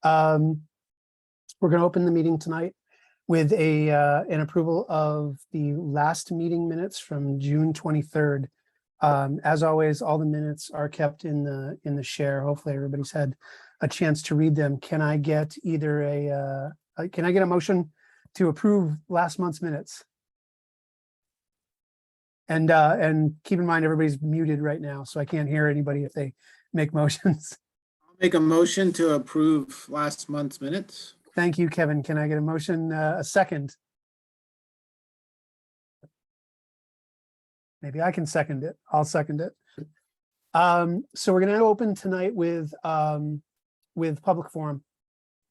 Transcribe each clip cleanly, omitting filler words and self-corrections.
We're going to open the meeting tonight with an approval of the last meeting minutes from June 23rd. As always, all the minutes are kept in the share. Hopefully everybody's had a chance to read them. Can I get either can I get a motion to approve last month's minutes? And keep in mind, everybody's muted right now, so I can't hear anybody if they make motions. I'll make a motion to approve last month's minutes. Thank you, Kevin. Can I get a motion, a second? Maybe I can second it. I'll second it. So we're going to open tonight with public forum.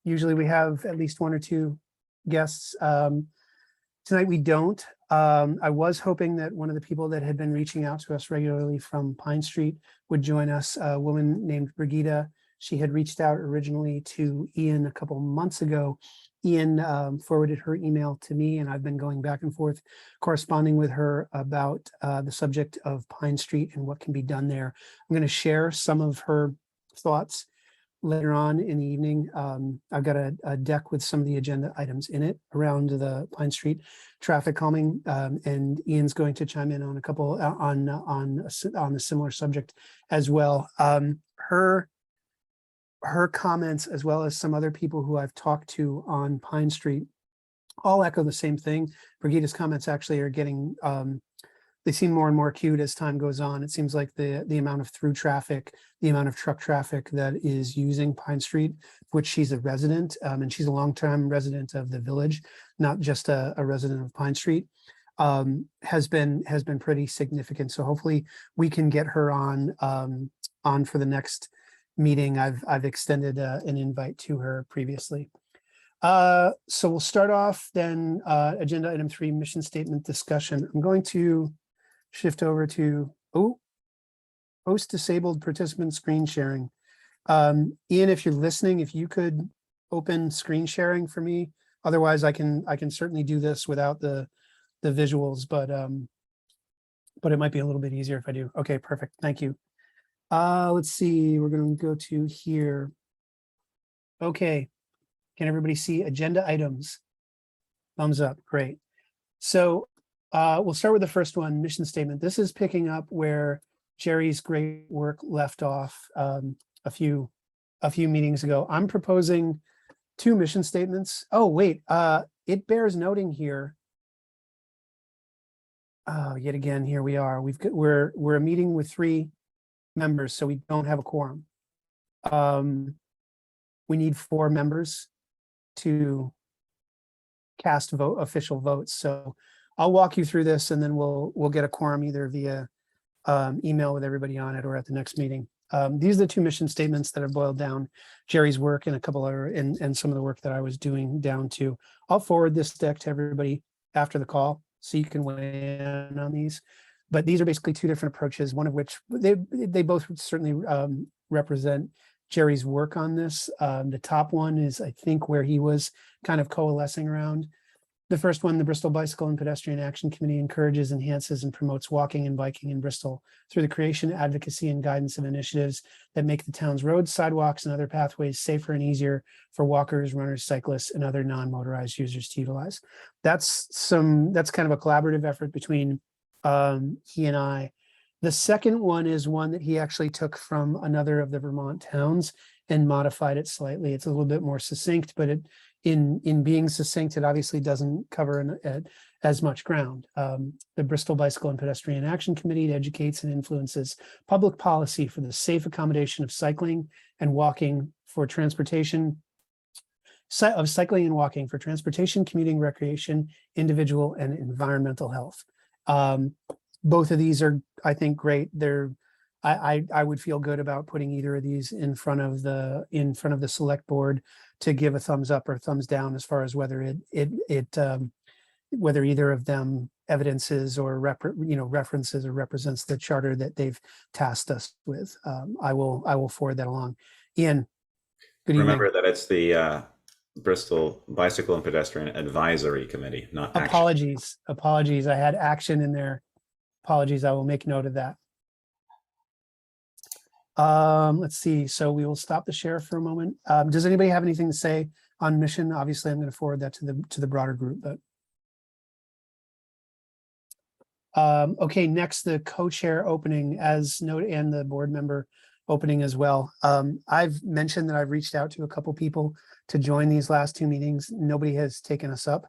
Usually we have at least one or two guests. Tonight we don't. I was hoping that one of the people that had been reaching out to us regularly from Pine Street would join us, a woman named Brigida. She had reached out originally to Ian a couple months ago. Ian forwarded her email to me, and I've been going back and forth corresponding with her about the subject of Pine Street and what can be done there. I'm going to share some of her thoughts later on in the evening. I've got a deck with some of the agenda items in it around the Pine Street traffic calming, and Ian's going to chime in on a couple on a similar subject as well. Her comments, as well as some other people who I've talked to on Pine Street, all echo the same thing. Brigida's comments actually are getting, they seem more and more acute as time goes on. It seems like the amount of through traffic, the amount of truck traffic that is using Pine Street, which she's a resident, and she's a long-term resident of the village, not just a resident of Pine Street, has been pretty significant. So hopefully we can get her on for the next meeting. I've extended an invite to her previously. So we'll start off then, agenda item 3, mission statement discussion. I'm going to shift over to host disabled participant screen sharing. Ian, if you're listening, if you could open screen sharing for me. Otherwise I can certainly do this without the visuals, but it might be a little bit easier if I do. Okay, perfect. Thank you. Let's see, we're going to go to here. Okay, can everybody see agenda items? Thumbs up, great. So we'll start with the first one, mission statement. This is picking up where Jerry's great work left off a few meetings ago. I'm proposing 2 mission statements. Oh, wait, it bears noting here. Yet again, here we are. We're a meeting with 3 members, so we don't have a quorum. We need 4 members to cast official votes. So I'll walk you through this, and then we'll get a quorum either via email with everybody on it or at the next meeting. These are the 2 mission statements that have boiled down Jerry's work and a couple other and some of the work that I was doing down to. I'll forward this deck to everybody after the call so you can weigh in on these. But these are basically 2 different approaches, one of which they both certainly represent Jerry's work on this. The top one is, I think, where he was kind of coalescing around. The first one, the Bristol Bicycle and Pedestrian Action Committee encourages, enhances, and promotes walking and biking in Bristol through the creation, advocacy, and guidance of initiatives that make the town's roads, sidewalks, and other pathways safer and easier for walkers, runners, cyclists, and other non-motorized users to utilize. That's kind of a collaborative effort between he and I. The second one is one that he actually took from another of the Vermont towns and modified it slightly. It's a little bit more succinct, but in being succinct, it obviously doesn't cover as much ground. The Bristol Bicycle and Pedestrian Action Committee educates and influences public policy for the safe accommodation of cycling and walking for transportation, commuting, recreation, individual, and environmental health. Both of these are, I think, great. I would feel good about putting either of these in front of the select board to give a thumbs up or thumbs down as far as whether whether either of them evidences or references or represents the charter that they've tasked us with. I will forward that along. Ian, good evening. Remember that it's the Bristol Bicycle and Pedestrian Advisory Committee, not action. Apologies. I had action in there. Apologies. I will make note of that. Let's see. So we will stop the share for a moment. Does anybody have anything to say on mission? Obviously, I'm going to forward that to the broader group, but. Okay, next, the co-chair opening as noted, and the board member opening as well. I've mentioned that I've reached out to a couple people to join these last two meetings. Nobody has taken us up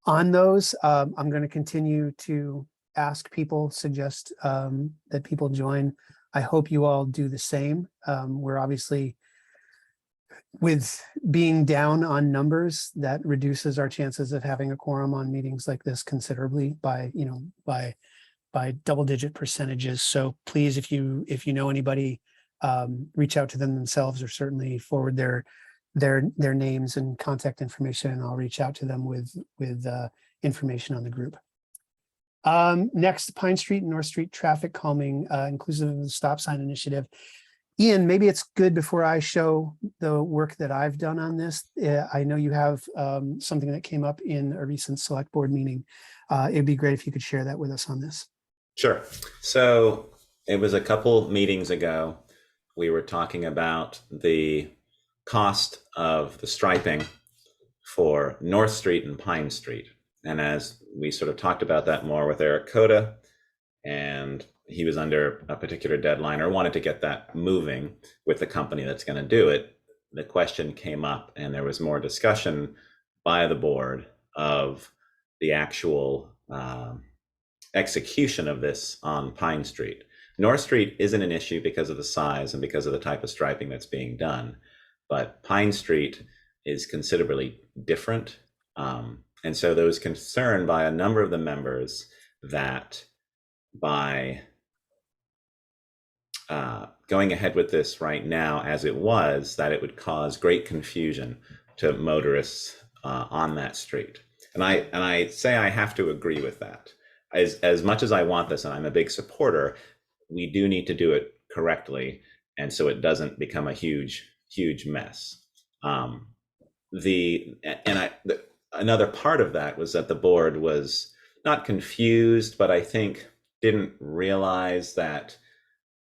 on those. I'm going to continue to ask people, suggest that people join. I hope you all do the same. We're obviously, with being down on numbers, that reduces our chances of having a quorum on meetings like this considerably by, by double-digit percentages. So please, if you know anybody, reach out to them themselves, or certainly forward their names and contact information, and I'll reach out to them with information on the group. Next, Pine Street and North Street traffic calming, inclusive of the stop sign initiative. Ian, maybe it's good before I show the work that I've done on this. I know you have something that came up in a recent select board meeting. It'd be great if you could share that with us on this. Sure. So it was a couple meetings ago. We were talking about the cost of the striping for North Street and Pine Street. And as we sort of talked about that more with Eric Coda, and he was under a particular deadline or wanted to get that moving with the company that's going to do it, the question came up and there was more discussion by the board of the actual execution of this on Pine Street. North Street isn't an issue because of the size and because of the type of striping that's being done, but Pine Street is considerably different. And so there was concern by a number of the members that by going ahead with this right now as it was, that it would cause great confusion to motorists on that street. And I say I have to agree with that. As much as I want this, and I'm a big supporter, we do need to do it correctly, and so it doesn't become a huge mess. Another part of that was that the board was not confused, but I think didn't realize that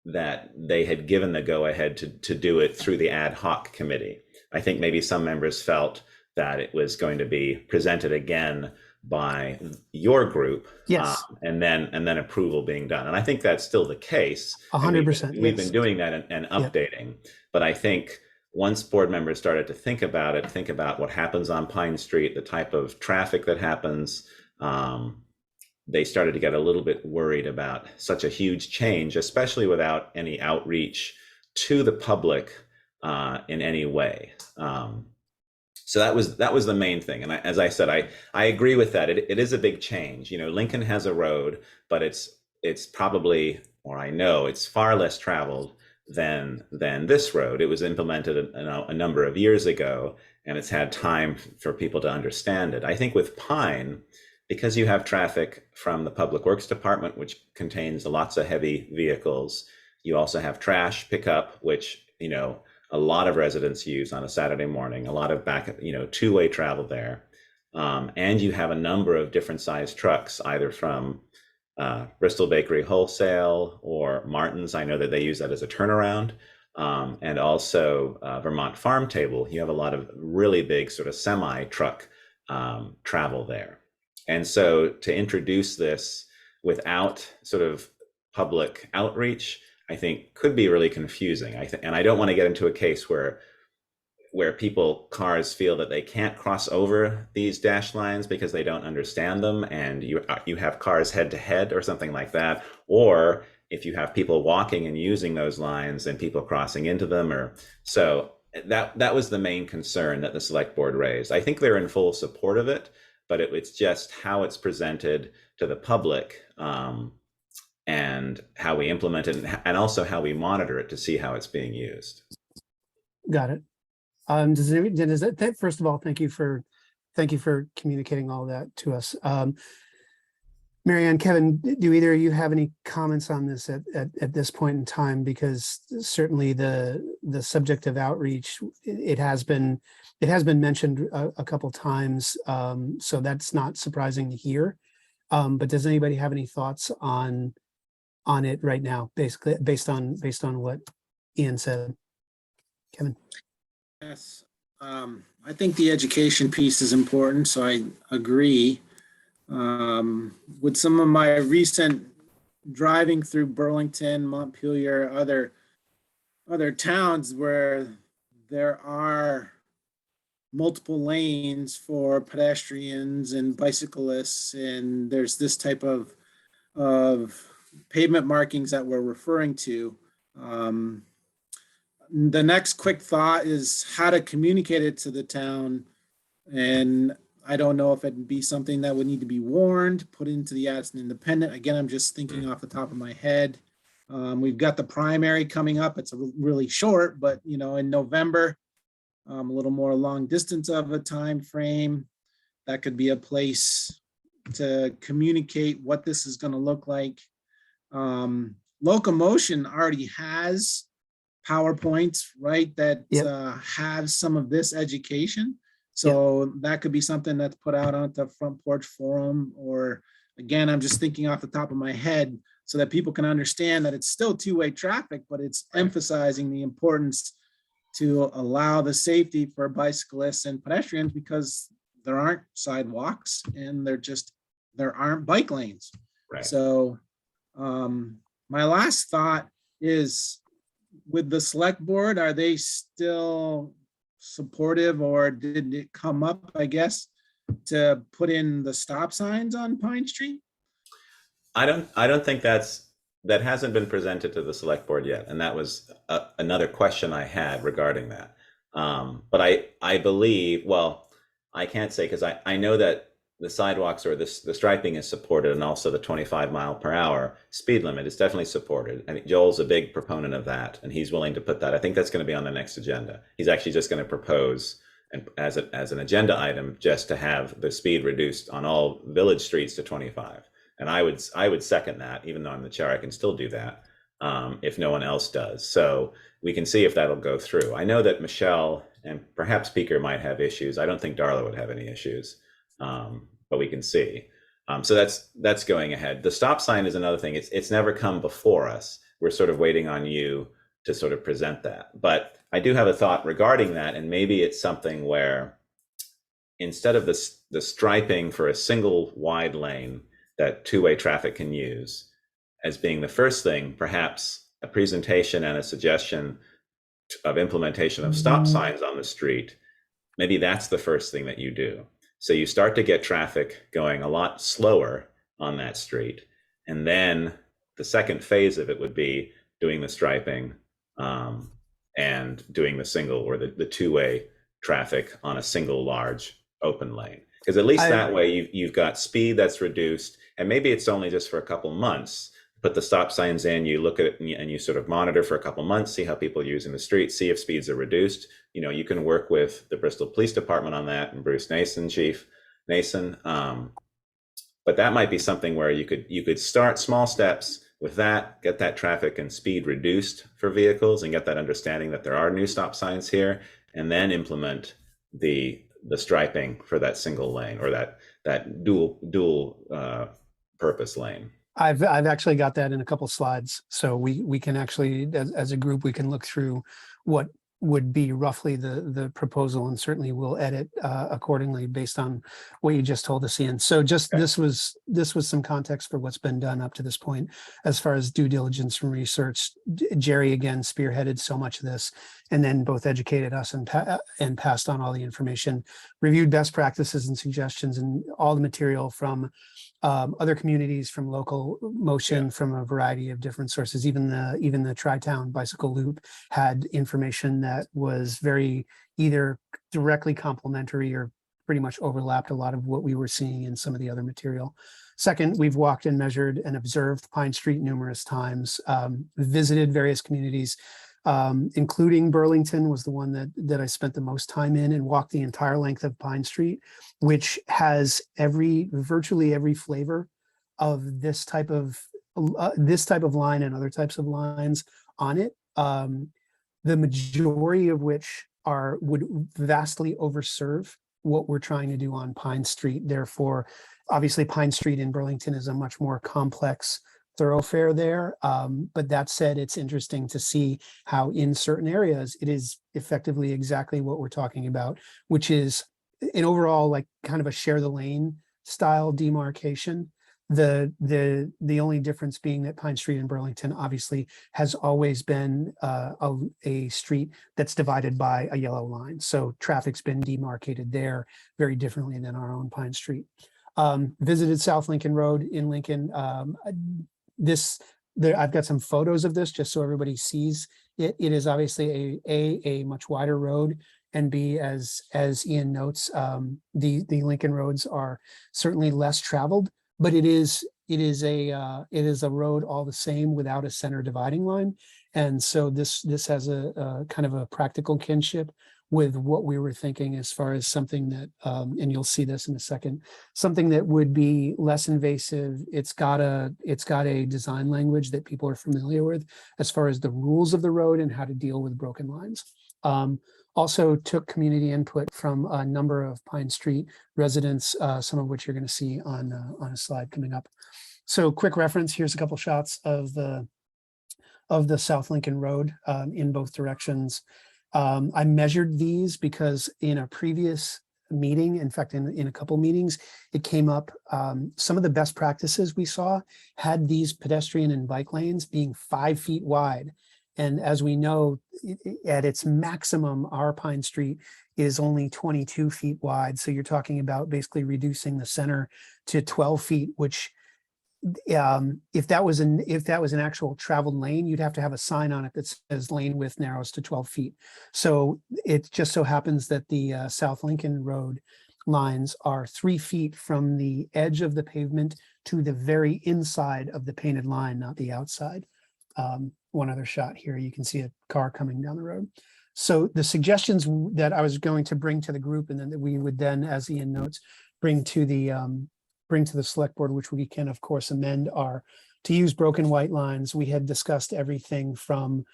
they had given the go-ahead to do it through the ad hoc committee. I think maybe some members felt that it was going to be presented again by your group, Yes, and then approval being done. And I think that's still the case. 100%. We've been doing that and updating. But I think once board members started to think about what happens on Pine Street, the type of traffic that happens, they started to get a little bit worried about such a huge change, especially without any outreach to the public in any way. So that was the main thing. And as I said, I agree with that. It is a big change. Lincoln has a road, but it's probably, or I know it's far less traveled than this road. It was implemented a number of years ago, and it's had time for people to understand it. I think with Pine, because you have traffic from the Public Works Department, which contains lots of heavy vehicles, you also have trash pickup, which a lot of residents use on a Saturday morning, a lot of two-way travel there. And you have a number of different sized trucks, either from Bristol Bakery Wholesale or Martin's. I know that they use that as a turnaround. And also Vermont Farm Table. You have a lot of really big sort of semi-truck travel there. And so to introduce this without sort of public outreach, I think could be really confusing. And I don't want to get into a case where cars feel that they can't cross over these dash lines because they don't understand them, and you have cars head to head or something like that, or if you have people walking and using those lines and people crossing into them, or so that was the main concern that the select board raised. I think they're in full support of it, but it's just how it's presented to the public, and how we implement it, and also how we monitor it to see how it's being used. got it. First of all, thank you for communicating all that to us. Marianne, Kevin, do either of you have any comments on this at this point in time? Because certainly the subject of outreach, it has been mentioned a couple times, so that's not surprising to hear. But does anybody have any thoughts on it right now, basically based on Ian said. Kevin? Yes, I think the education piece is important, so I agree. With some of my recent driving through Burlington, Montpelier, other towns where there are multiple lanes for pedestrians and bicyclists, and there's this type of pavement markings that we're referring to. The next quick thought is how to communicate it to the town. And I don't know if it'd be something that would need to be warned, put into the Addison Independent. Again, I'm just thinking off the top of my head. We've got the primary coming up. It's really short, but in November, a little more long distance of a time frame. That could be a place to communicate what this is going to look like. Locomotion already has PowerPoints, right, that have some of this education. So that could be something that's put out on the Front Porch Forum, or again, I'm just thinking off the top of my head, so that people can understand that it's still two-way traffic, but it's emphasizing the importance to allow the safety for bicyclists and pedestrians, because there aren't sidewalks and there aren't bike lanes. Right. So my last thought is, with the select board, are they still supportive, or did it come up, I guess, to put in the stop signs on Pine Street? I don't think that hasn't been presented to the select board yet, and that was another question I had regarding that. But I believe, well, I can't say, because I know that the sidewalks or the striping is supported, and also the 25-mile-per-hour speed limit is definitely supported. I think Joel's a big proponent of that, and he's willing to put that. I think that's going to be on the next agenda. He's actually just going to propose, and as an agenda item, just to have the speed reduced on all village streets to 25. And I would second that. Even though I'm the chair, I can still do that if no one else does. So we can see if that'll go through. I know that Michelle and perhaps Peaker might have issues. I don't think Darla would have any issues. But we can see. So that's going ahead. The stop sign is another thing. It's never come before us. We're sort of waiting on you to sort of present that. But I do have a thought regarding that, and maybe it's something where instead of the striping for a single wide lane that two-way traffic can use as being the first thing, perhaps a presentation and a suggestion of implementation of stop signs on the street. Maybe that's the first thing that you do. So you start to get traffic going a lot slower on that street. And then the second phase of it would be doing the striping and doing the single or the two-way traffic on a single large open lane. Because at least that way you've got speed that's reduced, and maybe it's only just for a couple months. Put the stop signs in, you look at it and you sort of monitor for a couple months, see how people are using the street, see if speeds are reduced. You can work with the Bristol Police Department on that, and Bruce Nason, Chief Nason. But that might be something where you could start small steps with that, get that traffic and speed reduced for vehicles, and get that understanding that there are new stop signs here, and then implement the striping for that single lane, or that dual purpose lane. I've actually got that in a couple slides, so we can actually, as a group, we can look through what would be roughly the proposal, and certainly we'll edit accordingly based on what you just told us, Ian. So just this was some context for what's been done up to this point as far as due diligence and research. Jerry again spearheaded so much of this, and then both educated us and passed on all the information, reviewed best practices and suggestions, and all the material from other communities, from local motion, from a variety of different sources. Even the Tri-Town bicycle loop had information that was very either directly complementary or pretty much overlapped a lot of what we were seeing in some of the other material. Second, we've walked and measured and observed Pine Street numerous times, visited various communities, including Burlington was the one that I spent the most time in, and walked the entire length of Pine Street, which has virtually every flavor of this type of line and other types of lines on it. The majority of which would vastly overserve what we're trying to do on Pine Street. Therefore, obviously Pine Street in Burlington is a much more complex thoroughfare there. But that said, it's interesting to see how in certain areas it is effectively exactly what we're talking about, which is an overall like kind of a share the lane style demarcation. The only difference being that Pine Street in Burlington obviously has always been a street that's divided by a yellow line. So traffic's been demarcated there very differently than our own Pine Street. Visited South Lincoln Road in Lincoln. I've got some photos of this just so everybody sees it. It is obviously a much wider road, and B, as Ian notes, the Lincoln roads are certainly less traveled, but it is a road all the same without a center dividing line. And so this has a kind of a practical kinship with what we were thinking as far as something that, and you'll see this in a second, something that would be less invasive. It's got a design language that people are familiar with as far as the rules of the road and how to deal with broken lines. Also took community input from a number of Pine Street residents, some of which you're going to see on a slide coming up. So quick reference, here's a couple shots of the South Lincoln Road in both directions. I measured these because in a previous meeting, in fact, in a couple meetings, it came up, some of the best practices we saw had these pedestrian and bike lanes being 5 feet wide. And as we know, at its maximum, our Pine Street is only 22 feet wide. So you're talking about basically reducing the center to 12 feet, which if that was an actual traveled lane, you'd have to have a sign on it that says lane width narrows to 12 feet. So it just so happens that the South Lincoln Road lines are 3 feet from the edge of the pavement to the very inside of the painted line, not the outside. One other shot here, you can see a car coming down the road. So the suggestions that I was going to bring to the group, and then that we would then, as Ian notes, bring to the select board, which we can of course amend, are to use broken white lines. We had discussed everything from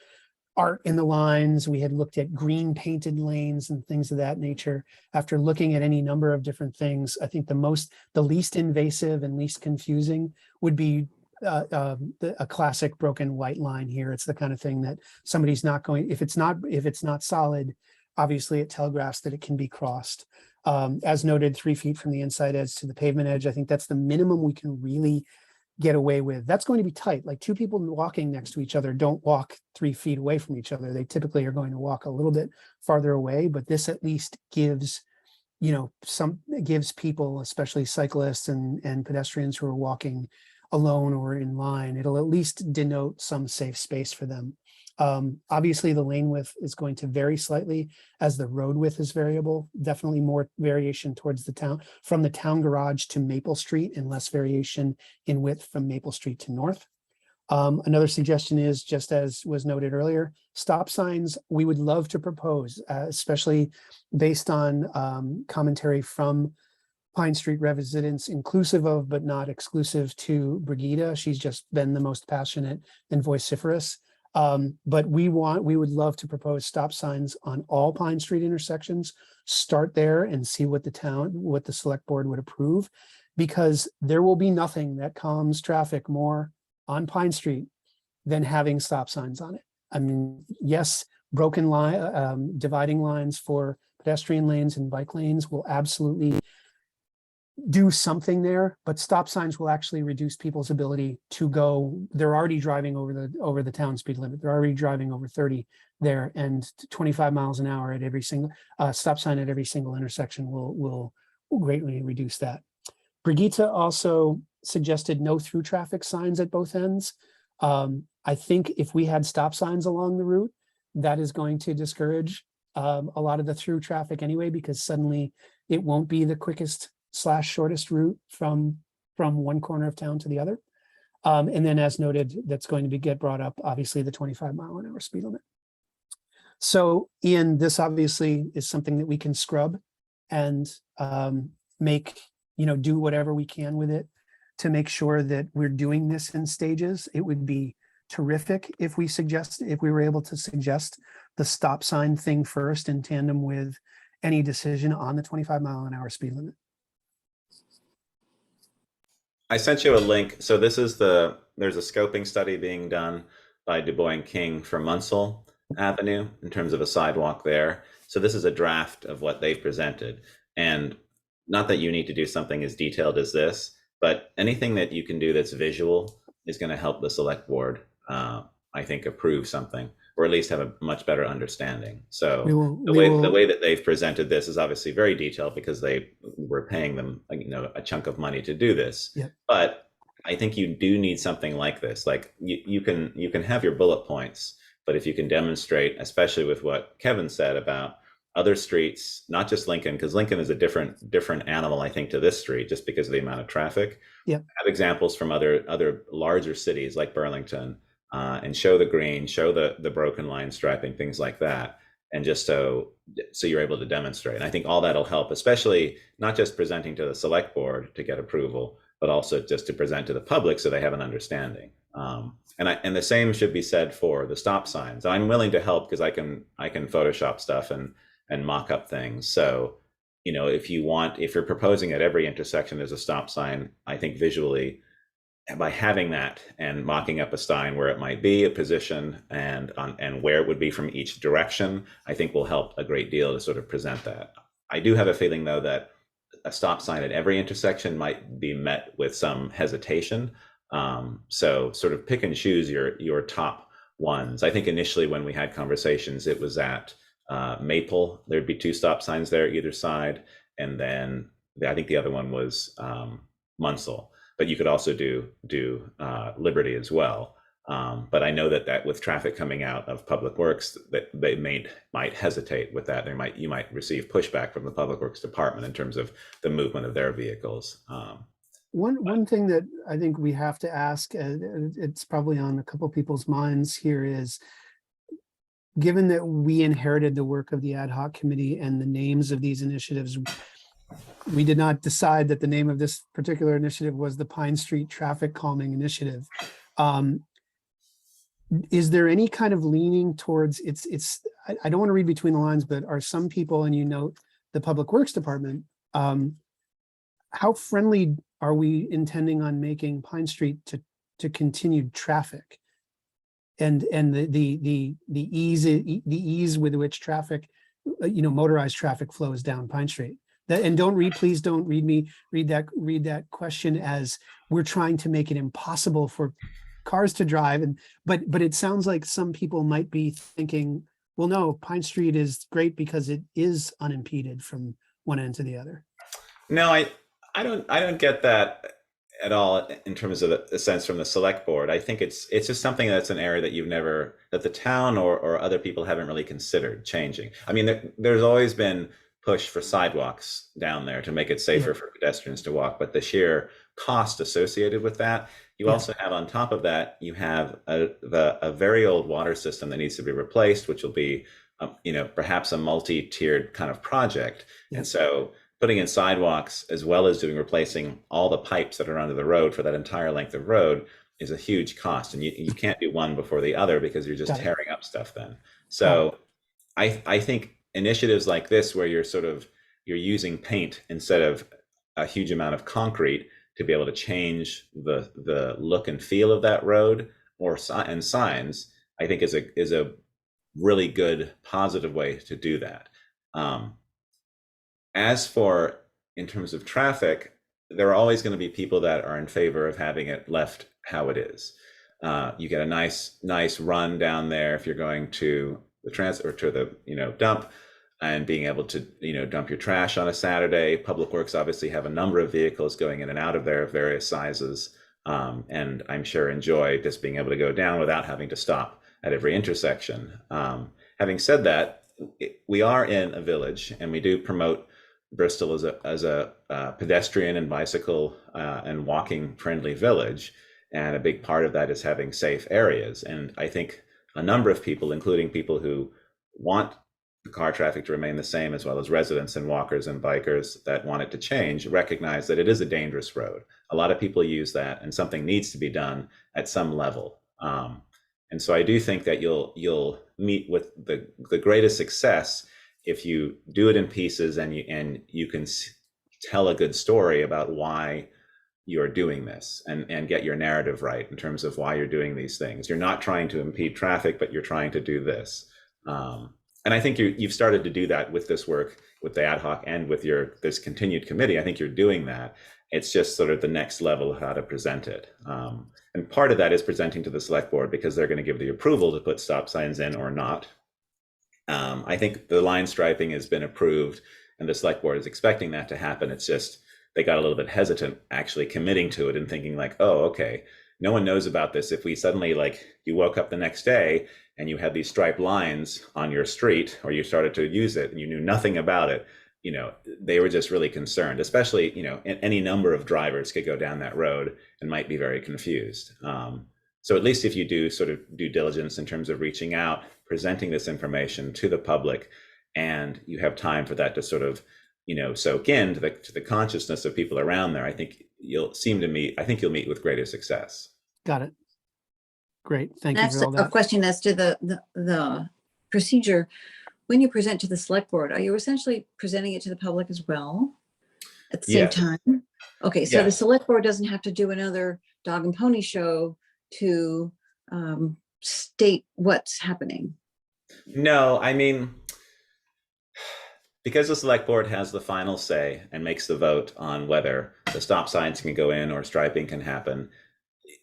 art in the lines. We had looked at green painted lanes and things of that nature. After looking at any number of different things, I think the least invasive and least confusing would be a classic broken white line here. It's the kind of thing that somebody's not going, if it's not solid, obviously it telegraphs that it can be crossed. As noted, 3 feet from the inside edge to the pavement edge. I think that's the minimum we can really get away with. That's going to be tight. Like two people walking next to each other don't walk 3 feet away from each other. They typically are going to walk a little bit farther away, but this at least gives, gives people, especially cyclists and pedestrians who are walking alone or in line, it'll at least denote some safe space for them. Obviously, the lane width is going to vary slightly as the road width is variable. Definitely more variation towards the town, from the town garage to Maple Street, and less variation in width from Maple Street to North. Another suggestion is, just as was noted earlier, stop signs we would love to propose, especially based on commentary from Pine Street residents, inclusive of but not exclusive to Brigida. She's just been the most passionate and vociferous. But we would love to propose stop signs on all Pine Street intersections. Start there and see what the select board would approve, because there will be nothing that calms traffic more on Pine Street than having stop signs on it. I mean, yes, broken line, dividing lines for pedestrian lanes and bike lanes will absolutely do something there, but stop signs will actually reduce people's ability to go. They're already driving over the town speed limit. They're already driving over 30 there, and 25 miles an hour at every single stop sign at every single intersection will greatly reduce that. Brigitte also suggested no through traffic signs at both ends. I think if we had stop signs along the route, that is going to discourage a lot of the through traffic anyway, because suddenly it won't be the quickest / shortest route from one corner of town to the other. And then, as noted, that's going to get brought up, obviously, the 25-mile-an-hour speed limit. So, Ian, this obviously is something that we can scrub and make, do whatever we can with it to make sure that we're doing this in stages. It would be terrific if we were able to suggest the stop sign thing first in tandem with any decision on the 25-mile-an-hour speed limit. I sent you a link. So this is there's a scoping study being done by Du Bois King for Munsell Avenue in terms of a sidewalk there. So this is a draft of what they presented. And not that you need to do something as detailed as this, but anything that you can do that's visual is going to help the select board, I think, approve something or at least have a much better understanding. So the way that they've presented this is obviously very detailed because they were paying them, a chunk of money to do this. Yep. But I think you do need something like this. Like you can have your bullet points, but if you can demonstrate, especially with what Kevin said about other streets, not just Lincoln, because Lincoln is a different animal, I think, to this street just because of the amount of traffic. Yep. Have examples from other larger cities like Burlington, and show the green, show the broken line striping, things like that, and just so you're able to demonstrate. And I think all that'll help, especially not just presenting to the select board to get approval, but also just to present to the public so they have an understanding. And the same should be said for the stop signs. I'm willing to help because I can Photoshop stuff and mock up things. So, if you're proposing at every intersection there's a stop sign, I think visually, by having that and mocking up a sign where it might be, a position, and where it would be from each direction, I think will help a great deal to sort of present that. I do have a feeling, though, that a stop sign at every intersection might be met with some hesitation. So sort of pick and choose your top ones. I think initially when we had conversations, it was at Maple. There'd be 2 stop signs there either side, and then I think the other one was Munsell. But you could also do Liberty as well. But I know that with traffic coming out of Public Works, that they might hesitate with that. You might receive pushback from the Public Works Department in terms of the movement of their vehicles. One thing that I think we have to ask, it's probably on a couple people's minds here, is given that we inherited the work of the ad hoc committee and the names of these initiatives, we did not decide that the name of this particular initiative was the Pine Street Traffic Calming Initiative. Is there any kind of leaning towards I don't want to read between the lines, but are some people, and note the Public Works Department, how friendly are we intending on making Pine Street to continued traffic? And the ease with which traffic, motorized traffic flows down Pine Street. And please don't read that question as we're trying to make it impossible for cars to drive. But it sounds like some people might be thinking, well, no, Pine Street is great because it is unimpeded from one end to the other. No, I don't get that at all in terms of the sense from the select board. I think it's just something that's an area that the town or other people haven't really considered changing. I mean, there's always been push for sidewalks down there to make it safer for pedestrians to walk, but the sheer cost associated with that, you also have on top of that, you have a very old water system that needs to be replaced, which will be, perhaps a multi-tiered kind of project. And so putting in sidewalks as well as replacing all the pipes that are under the road for that entire length of road is a huge cost. And you can't do one before the other because you're just tearing up stuff then. So I think initiatives like this, where you're using paint instead of a huge amount of concrete to be able to change the look and feel of that road and signs, I think is a really good positive way to do that. As for in terms of traffic, there are always going to be people that are in favor of having it left how it is. You get a nice run down there if you're going to the dump, and being able to dump your trash on a Saturday. Public Works obviously have a number of vehicles going in and out of there of various sizes, and I'm sure enjoy just being able to go down without having to stop at every intersection. Having said that, we are in a village, and we do promote Bristol as a pedestrian and bicycle and walking friendly village, and a big part of that is having safe areas. And I think a number of people, including people who want the car traffic to remain the same, as well as residents and walkers and bikers that want it to change, recognize that it is a dangerous road. A lot of people use that, and something needs to be done at some level. And so I do think that you'll meet with the greatest success if you do it in pieces and you can tell a good story about why you're doing this, and get your narrative right in terms of why you're doing these things. You're not trying to impede traffic, but you're trying to do this. And I think you've started to do that with this work, with the ad hoc and with this continued committee. I think you're doing that. It's just sort of the next level of how to present it. And part of that is presenting to the select board, because they're going to give the approval to put stop signs in or not. I think the line striping has been approved and the select board is expecting that to happen. It's just, they got a little bit hesitant actually committing to it and thinking like, oh, okay, no one knows about this. If we suddenly, like, you woke up the next day and you had these striped lines on your street, or you started to use it and you knew nothing about it, they were just really concerned, especially, any number of drivers could go down that road and might be very confused. So at least if you do sort of due diligence in terms of reaching out, presenting this information to the public, and you have time for that to sort of, soak in to the consciousness of people around there, I think you'll meet with greater success. Got it. Great. Thank you That's for all a that. question as to the procedure. When you present to the select board, are you essentially presenting it to the public as well at the same Yes. time? Okay, so the Yes. select board doesn't have to do another dog and pony show to state what's happening. No, I mean, because the select board has the final say and makes the vote on whether the stop signs can go in or striping can happen,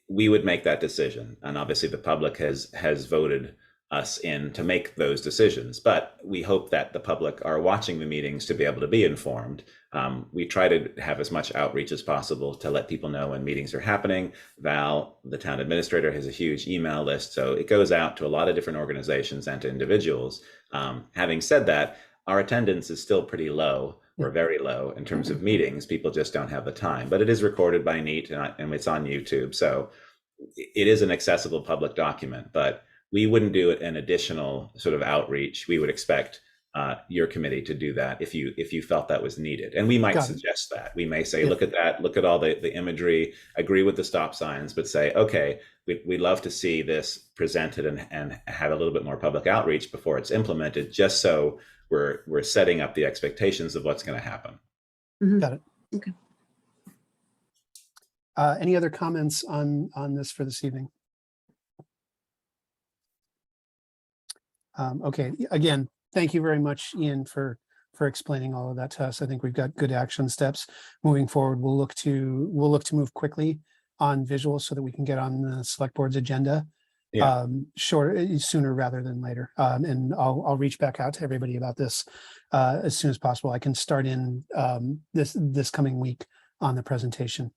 we would make that decision. And obviously the public has voted us in to make those decisions, but we hope that the public are watching the meetings to be able to be informed. We try to have as much outreach as possible to let people know when meetings are happening. Val, the town administrator, has a huge email list, so it goes out to a lot of different organizations and to individuals. Having said that, our attendance is still pretty low, or very low in terms of meetings. People just don't have the time, but it is recorded by NEAT and it's on YouTube. So it is an accessible public document, but we wouldn't do an additional sort of outreach. We would expect your committee to do that if you felt that was needed. And we might suggest that. We may say, look at that, look at all the imagery, agree with the stop signs, but say, okay, we'd love to see this presented and have a little bit more public outreach before it's implemented, just so we're setting up the expectations of what's going to happen. Mhm. Got it. Okay. Any other comments on this for this evening? Okay, again, thank you very much, Ian, for explaining all of that to us. I think we've got good action steps moving forward. We'll look to move quickly on visuals so that we can get on the select board's agenda sooner rather than later. And I'll reach back out to everybody about this as soon as possible. I can start in this coming week on the presentation.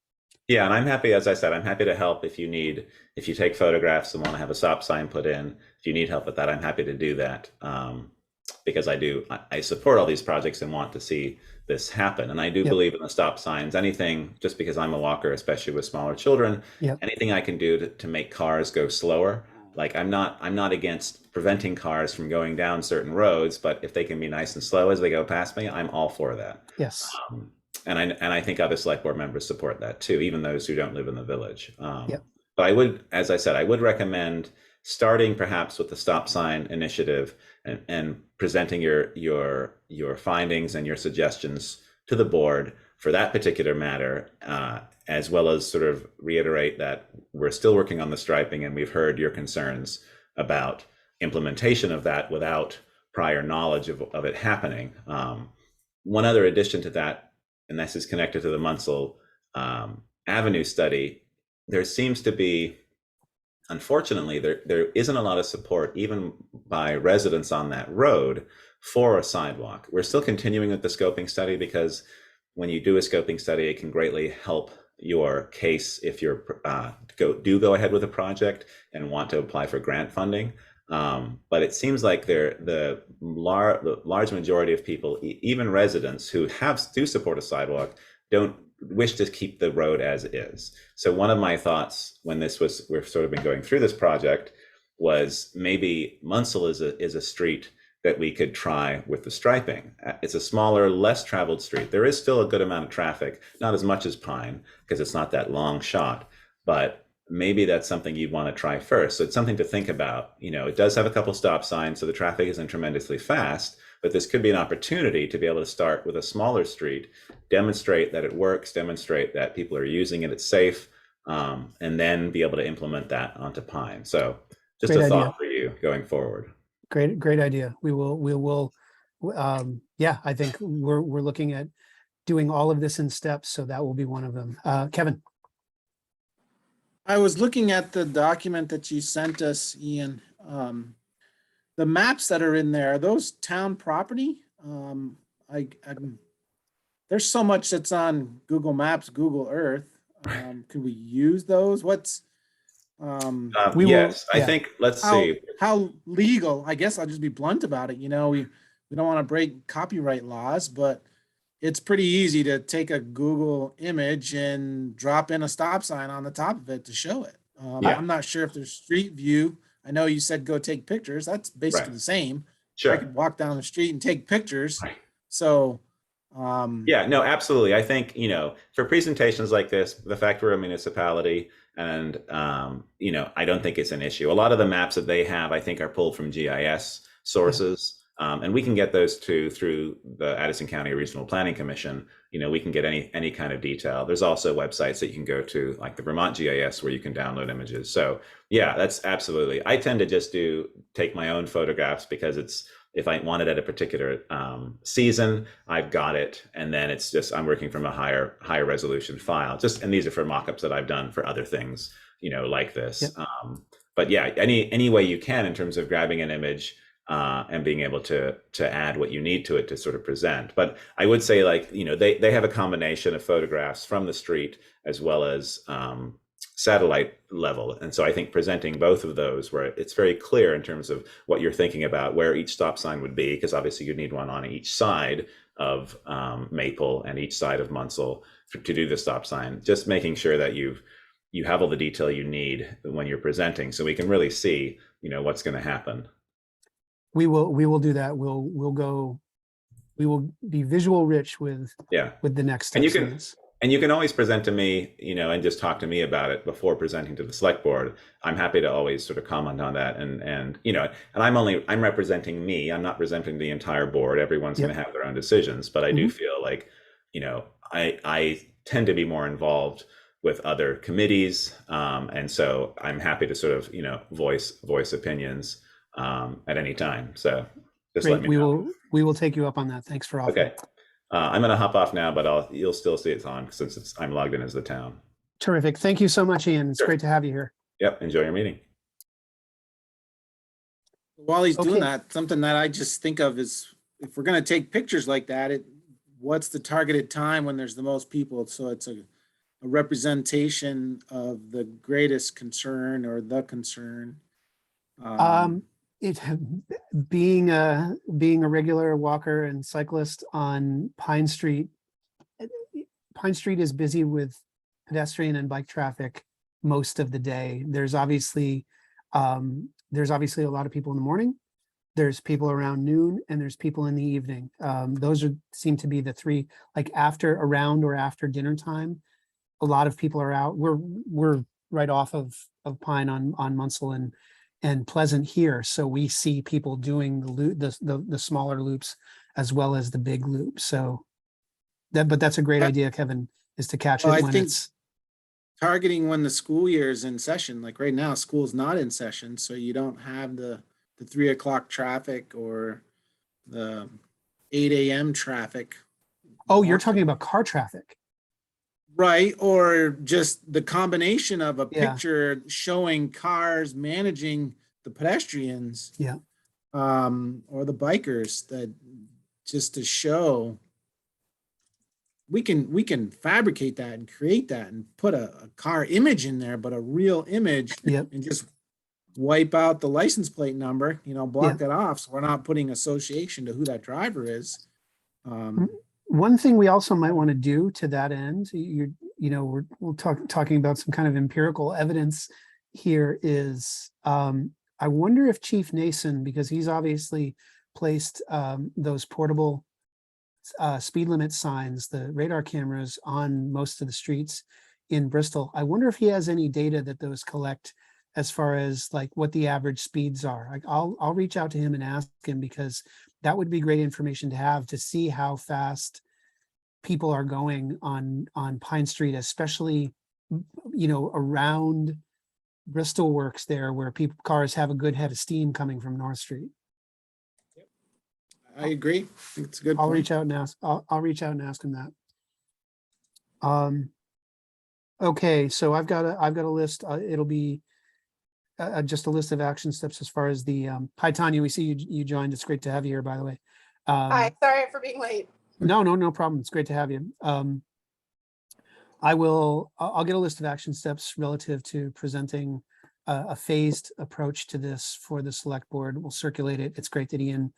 Yeah, and I'm happy, as I said, I'm happy to help if you take photographs and want to have a stop sign put in. If you need help with that, I'm happy to do that, because I support all these projects and want to see this happen. And I do believe in the stop signs. Anything, just because I'm a walker, especially with smaller children, anything I can do to make cars go slower. Like I'm not against preventing cars from going down certain roads, but if they can be nice and slow as they go past me, I'm all for that. Yes. And I think other select board members support that too, even those who don't live in the village. But I would, as I said, I would recommend starting perhaps with the stop sign initiative and presenting your findings and your suggestions to the board for that particular matter, as well as sort of reiterate that we're still working on the striping and we've heard your concerns about implementation of that without prior knowledge of it happening. One other addition to that, and this is connected to the Munsell Avenue study, there seems to be, unfortunately, there isn't a lot of support even by residents on that road for a sidewalk. We're still continuing with the scoping study, because when you do a scoping study, it can greatly help your case if you're go ahead with a project and want to apply for grant funding. But it seems like the large majority of people, even residents who do support a sidewalk, don't wish to keep the road as is. So one of my thoughts when we've sort of been going through this project was maybe Munsell is a street that we could try with the striping. It's a smaller, less traveled street. There is still a good amount of traffic, not as much as Pine, because it's not that long shot, but maybe that's something you'd want to try first. So it's something to think about. It does have a couple stop signs, so the traffic isn't tremendously fast, but this could be an opportunity to be able to start with a smaller street, demonstrate that it works, demonstrate that people are using it, it's safe, and then be able to implement that onto Pine. So just Great a idea. thought for you going forward. Great idea. We will, yeah, I think we're looking at doing all of this in steps, so that will be one of them. Kevin. I was looking at the document that you sent us, Ian. The maps that are in there, are those town property? There's so much that's on Google Maps, Google Earth. Could we use those? What's We will- yes, I yeah. think, let's how, see. how legal? I guess I'll just be blunt about it. You know, we don't want to break copyright laws, but it's pretty easy to take a Google image and drop in a stop sign on the top of it to show it. Yeah. I'm not sure if there's street view. I know you said go take pictures. That's basically Right. the same. I Sure. could walk down the street and take pictures. Right. So, Yeah, no, absolutely. I think, for presentations like this, the fact we're a municipality and, I don't think it's an issue. A lot of the maps that they have, I think, are pulled from GIS sources. And we can get those through the Addison County Regional Planning Commission. We can get any kind of detail. There's also websites that you can go to, like the Vermont GIS, where you can download images. So yeah, that's absolutely. I tend to just take my own photographs because if I want it at a particular season, I've got it, and then it's just I'm working from a higher resolution file. And these are for mock-ups that I've done for other things, like this. Yep. But yeah, any way you can in terms of grabbing an image and being able to add what you need to it to sort of present. But I would say, they have a combination of photographs from the street as well as satellite level. And so I think presenting both of those, where it's very clear in terms of what you're thinking about, where each stop sign would be, because obviously you need one on each side of Maple and each side of Munsell to do the stop sign, just making sure that you have all the detail you need when you're presenting, so we can really see, what's going to happen. We will do that. We will be visual rich with the next steps. And you can always present to me, and just talk to me about it before presenting to the select board. I'm happy to always sort of comment on that. And I'm representing me. I'm not presenting the entire board. Everyone's going to have their own decisions, but I do feel like, I tend to be more involved with other committees. And so I'm happy to sort of, voice opinions at any time. So just let me know. We will take you up on that. Thanks for offering. Okay. I'm going to hop off now, but you'll still see it's on since I'm logged in as the town. Terrific. Thank you so much, Ian. It's Sure. great to have you here. Yep. Enjoy your meeting. while he's Okay. doing that, something that I just think of is if we're going to take pictures like that, what's the targeted time when there's the most people? So it's a representation of the greatest concern or the concern. It being a regular walker and cyclist on Pine Street is busy with pedestrian and bike traffic most of the day. There's obviously a lot of people in the morning. There's people around noon, and there's people in the evening. Those seem to be the three, like around or after dinner time. A lot of people are out. We're right off of Pine on Munsell and Pleasant here, so we see people doing the smaller loops as well as the big loop. So but that's a great idea, Kevin, is to catch it Well, I when think it's targeting when the school year is in session. Like right now, school's not in session, so you don't have the 3 o'clock traffic or the 8 a.m. traffic. Oh, you're talking about car traffic. Right, or just the combination of a Yeah. picture showing cars managing the pedestrians. Yeah. Or the bikers, that just to show we can fabricate that and create that and put a car image in there, but a real image. Yep. And just wipe out the license plate number, block that off, so we're not putting association to who that driver is. One thing we also might want to do to that end, we're talking about some kind of empirical evidence here, is I wonder if Chief Nason, because he's obviously placed those portable speed limit signs, the radar cameras on most of the streets in Bristol. I wonder if he has any data that those collect as far as like what the average speeds are. Like I'll reach out to him and ask him, because that would be great information to have, to see how fast people are going on Pine Street, especially, around Bristol Works there, where cars have a good head of steam coming from North Street. I agree. I think it's a good I'll point. reach out and ask, I'll reach out and ask him that. Okay, so I've got a list. It'll be just a list of action steps as far as the, hi Tanya, we see you joined. It's great to have you here, by the way. Hi, sorry for being late. No problem. It's great to have you. I'll get a list of action steps relative to presenting a phased approach to this for the select board. We'll circulate it. It's great that Ian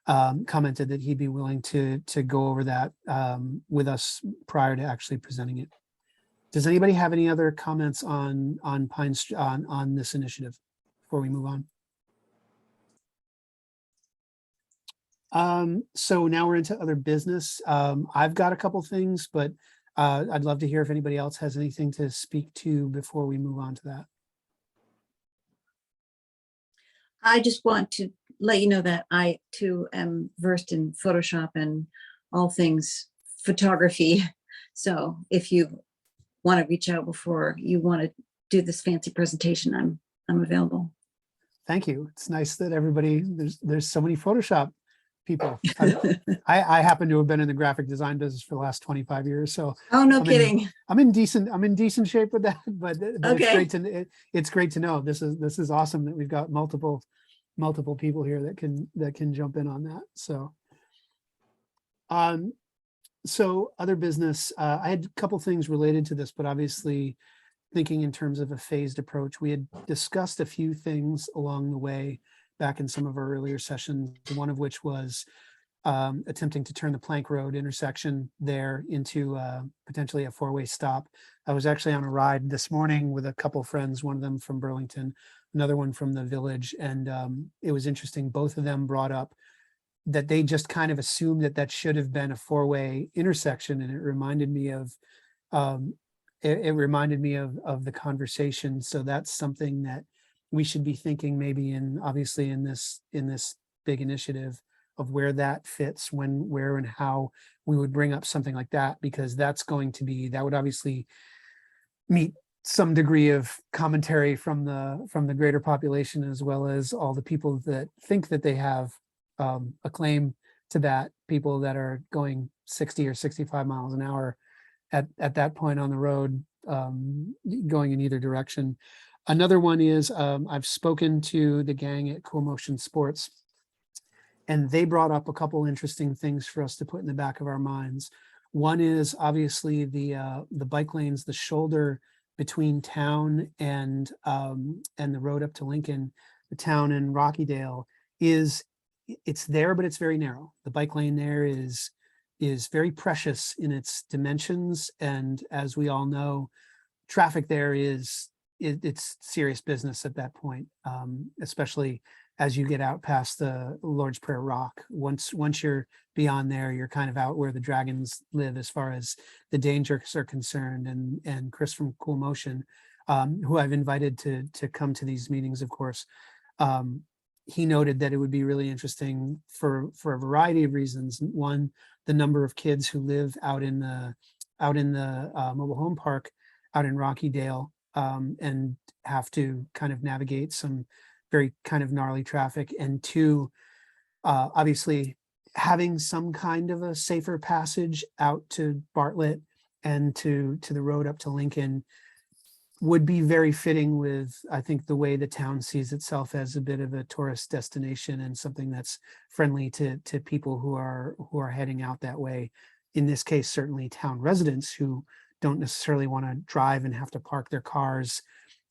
commented that he'd be willing to go over that with us prior to actually presenting it. Does anybody have any other comments on on this initiative before we move on? So now we're into other business. I've got a couple things, but I'd love to hear if anybody else has anything to speak to before we move on to that. I just want to let you know that I too am versed in Photoshop and all things photography. So if you want to reach out before you want to do this fancy presentation, I'm available. Thank you. It's nice that there's so many Photoshop people. I happen to have been in the graphic design business for the last 25 years. So Oh, no kidding. I'm in decent shape with that, but Okay. it's great to know. This is awesome that we've got multiple people here that can jump in on that. So other business, I had a couple things related to this, but obviously thinking in terms of a phased approach, we had discussed a few things along the way back in some of our earlier sessions, one of which was attempting to turn the Plank Road intersection there into potentially a four-way stop. I was actually on a ride this morning with a couple friends, one of them from Burlington, another one from the village, and it was interesting. Both of them brought up that they just kind of assumed that should have been a four-way intersection, and it reminded me of the conversation. So that's something that we should be thinking maybe obviously in this big initiative of where that fits, where and how we would bring up something like that, because that would obviously meet some degree of commentary from the greater population, as well as all the people that think that they have a claim to that, people that are going 60 or 65 miles an hour at that point on the road, going in either direction. Another one is I've spoken to the gang at Cool Motion Sports, and they brought up a couple interesting things for us to put in the back of our minds. One is obviously the bike lanes, the shoulder between town and the road up to Lincoln, the town in Rockydale it's there, but it's very narrow. The bike lane there is very precious in its dimensions, and as we all know, traffic there it's serious business at that point, especially as you get out past the Lord's Prayer Rock. Once you're beyond there, you're kind of out where the dragons live as far as the dangers are concerned. And Chris from Cool Motion, who I've invited to come to these meetings, of course, he noted that it would be really interesting for a variety of reasons. One, the number of kids who live out in the mobile home park out in Rockydale, and have to kind of navigate some very kind of gnarly traffic. And two, obviously having some kind of a safer passage out to Bartlett and to the road up to Lincoln would be very fitting with, I think, the way the town sees itself as a bit of a tourist destination and something that's friendly to people who are heading out that way. In this case, certainly town residents who don't necessarily want to drive and have to park their cars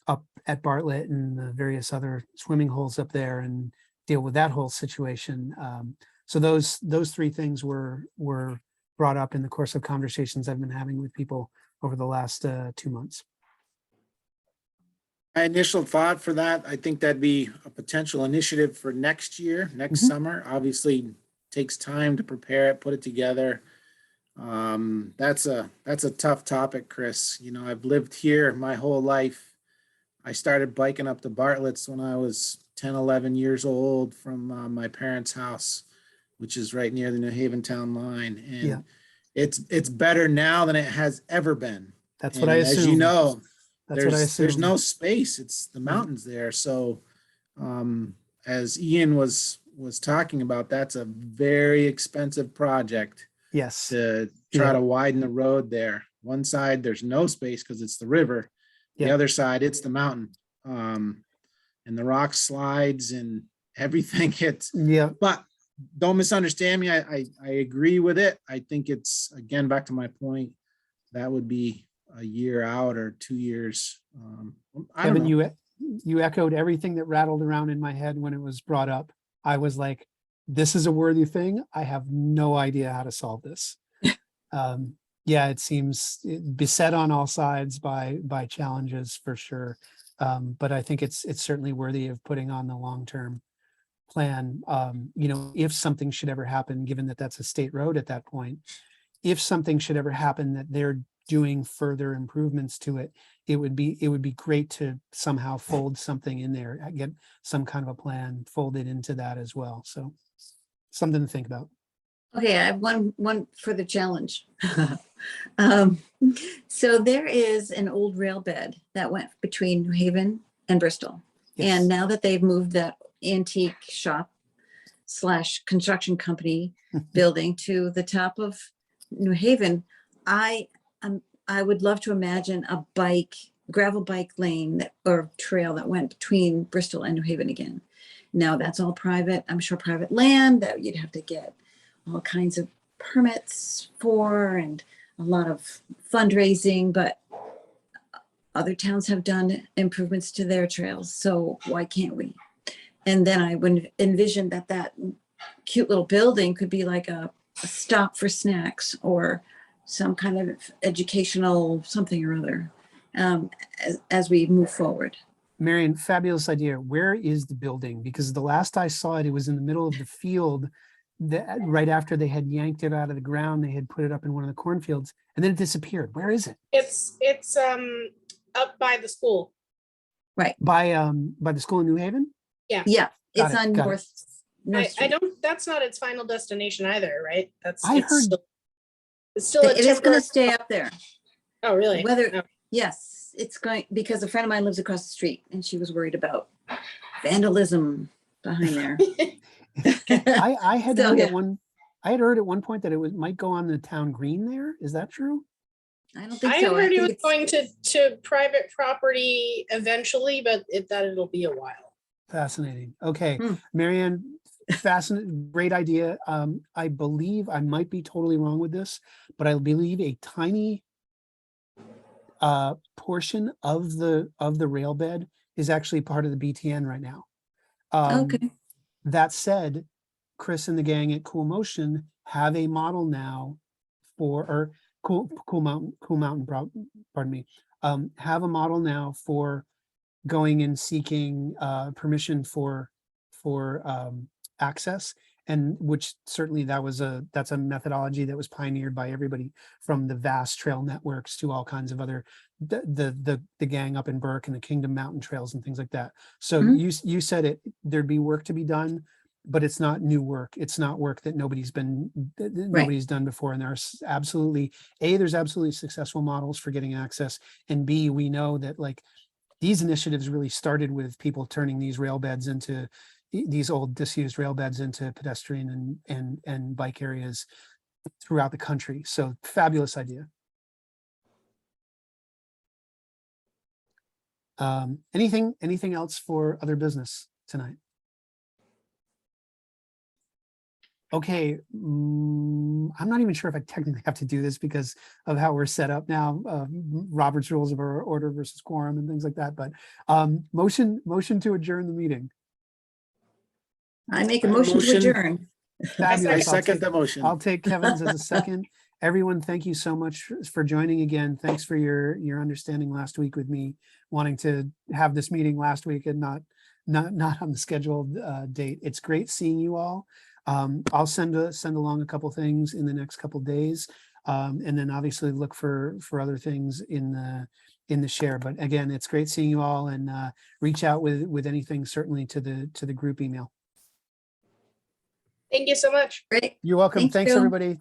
up at Bartlett and the various other swimming holes up there and deal with that whole situation. So those three things were brought up in the course of conversations I've been having with people over the last 2 months. My initial thought for that, I think that'd be a potential initiative for next year, next summer. Obviously, takes time to prepare it, put it together. That's a tough topic, Chris. You know, I've lived here my whole life. I started biking up to Bartlett's when I was 10, 11 years old from my parents' house, which is right near the New Haven town line. Yeah. And it's better now than it has ever been. That's what I And as you assume. know, That's what I there's assume. no space. It's the mountains there. So as Ian was talking about, that's a very expensive project Yes. to try Yeah. to widen the road there. One side, there's no space because it's the river. The Yeah. other side, it's the mountain. And the rock slides and everything. Yeah. But don't misunderstand me. I agree with it. I think it's, again, back to my point, that would be a year out or 2 years. I don't Kevin, know. you echoed everything that rattled around in my head when it was brought up. I was like, this is a worthy thing. I have no idea how to solve this. Yeah, it seems beset on all sides by challenges for sure. But I think it's certainly worthy of putting on the long-term plan. You know, if something should ever happen, given that that's a state road at that point, if something should ever happen that they're doing further improvements to it, it would be great to somehow fold something in there, get some kind of a plan folded into that as well. So something to think about. Okay, I have one further challenge. So there is an old rail bed that went between New Haven and Bristol. Yes. And now that they've moved that antique shop / construction company building to the top of New Haven, I would love to imagine a gravel bike lane or trail that went between Bristol and New Haven again. Now that's all private, I'm sure private land that you'd have to get all kinds of permits for and a lot of fundraising, but other towns have done improvements to their trails, so why can't we? And then I would envision that cute little building could be like a stop for snacks or some kind of educational something or other as we move forward. Marion, fabulous idea. Where is the building? Because the last I saw it, it was in the middle of the field. Right after they had yanked it out of the ground, they had put it up in one of the cornfields, and then it disappeared. Where is it? It's up by the school. By the school in New Haven? Yeah, Got it's it, on got it. North I Street. don't, that's not its final destination either, right? I heard- It's still a It is going temporary. to stay up there. Oh, really? Whether, Oh. yes, it's going, because a friend of mine lives across the street and she was worried about vandalism behind there. I had So, heard yeah. I had heard at one point that it might go on the town green there. Is that true? I don't think I so. heard it think was it's- going to private property eventually, but it'll be a while. Fascinating. Okay, Hmm. Marianne, fascinating, great idea. I believe, I might be totally wrong with this, but I believe a tiny portion of the rail bed is actually part of the BTN right now. Okay. That said, Chris and the gang at Cool Motion have a model now for Cool Mountain, pardon me, have a model now for going and seeking permission for access, and which certainly that's a methodology that was pioneered by everybody from the vast trail networks to all kinds of other the gang up in Burke and the Kingdom Mountain trails and things like that. So you said there'd be work to be done, but it's not new work. It's not work that nobody's done before. And there's absolutely successful models for getting access. And B, we know that like these initiatives really started with people turning these rail beds into these old disused rail beds into pedestrian and bike areas throughout the country. So fabulous idea. Anything else for other business tonight? Okay, I'm not even sure if I technically have to do this because of how we're set up now, Robert's Rules of Order versus quorum and things like that. But motion to adjourn the meeting. I make a motion to adjourn. Fabulous. I second the motion. I'll take Kevin's as a second. Everyone, thank you so much for joining again. Thanks for your understanding last week with me wanting to have this meeting last week and not on the scheduled date. It's great seeing you all. I'll send along a couple things in the next couple days. And then obviously look for other things in the share. But again, it's great seeing you all, and reach out with anything, certainly to the group email. Thank you so much. Great. You're welcome. Thank Thanks, you. everybody.